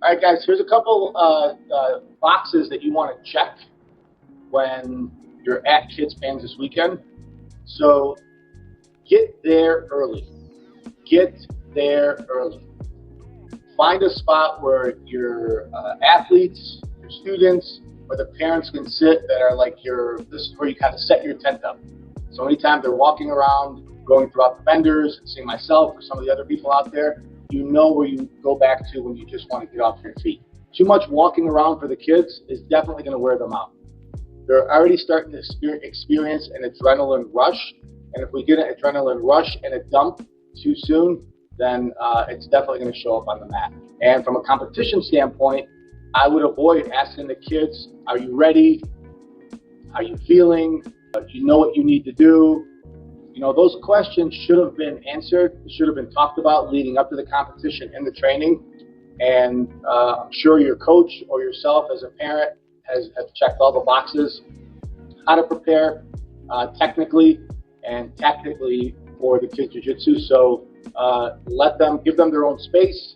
All right, guys, here's a couple boxes that you want to check when you're at Kids Bands this weekend. So get there early. Get there early. Find a spot where your athletes, your students, or the parents can sit that are like this is where you kind of set your tent up. So anytime they're walking around, going throughout the vendors, and seeing myself or some of the other people out there, you know where you go back to when you just want to get off your feet. Too much walking around for the kids is definitely going to wear them out. They're already starting to experience an adrenaline rush, and if we get an adrenaline rush and a dump too soon, then it's definitely going to show up on the mat. And from a competition standpoint, I would avoid asking the kids, are you ready? How are you feeling? Do you know what you need to do? You know, those questions should have been answered. They should have been talked about leading up to the competition and the training. And I'm sure your coach or yourself as a parent have checked all the boxes, how to prepare technically and tactically for the kids jiu-jitsu. So give them their own space.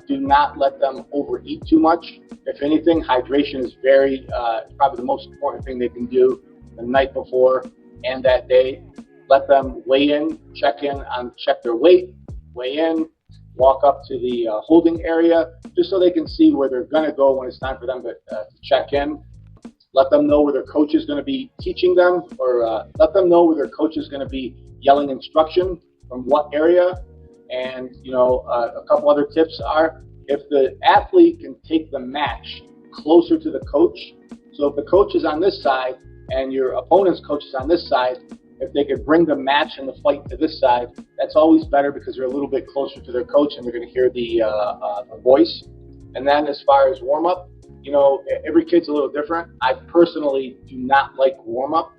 Do not let them overeat too much. If anything, hydration is probably the most important thing they can do the night before and that day. Let them weigh in, check their weight, weigh in, walk up to the holding area, just so they can see where they're going to go when it's time for them to check in. Let them know where their coach is going to be teaching them, or let them know where their coach is going to be yelling instruction from what area. And, a couple other tips are, if the athlete can take the match closer to the coach, so if the coach is on this side and your opponent's coach is on this side, if they could bring the match and the fight to this side, that's always better because they're a little bit closer to their coach and they're going to hear the voice. And then as far as warm-up, every kid's a little different. I personally do not like warm-up.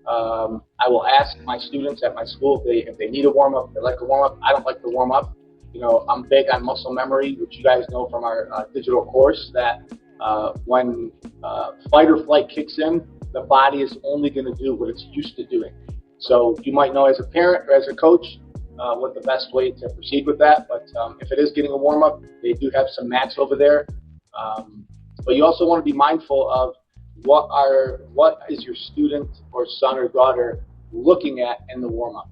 I will ask my students at my school if they need a warm-up, if they like a warm-up. I don't like the warm-up. I'm big on muscle memory, which you guys know from our digital course, that when fight or flight kicks in, the body is only going to do what it's used to doing. So you might know as a parent or as a coach what the best way to proceed with that. But if it is getting a warm-up, they do have some mats over there. But you also want to be mindful of what is your student or son or daughter looking at in the warm-up.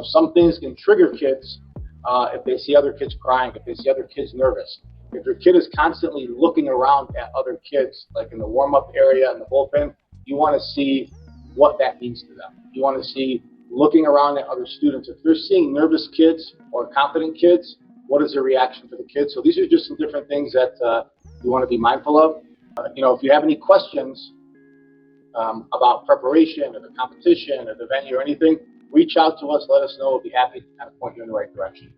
Some things can trigger kids if they see other kids crying, if they see other kids nervous. If your kid is constantly looking around at other kids, like in the warm-up area and the bullpen, you want to see what that means to them. You want to see looking around at other students. If they're seeing nervous kids or confident kids, what is their reaction for the kids? So these are just some different things that you want to be mindful of. If you have any questions about preparation or the competition or the venue or anything, reach out to us, let us know. We'll be happy to kind of point you in the right direction.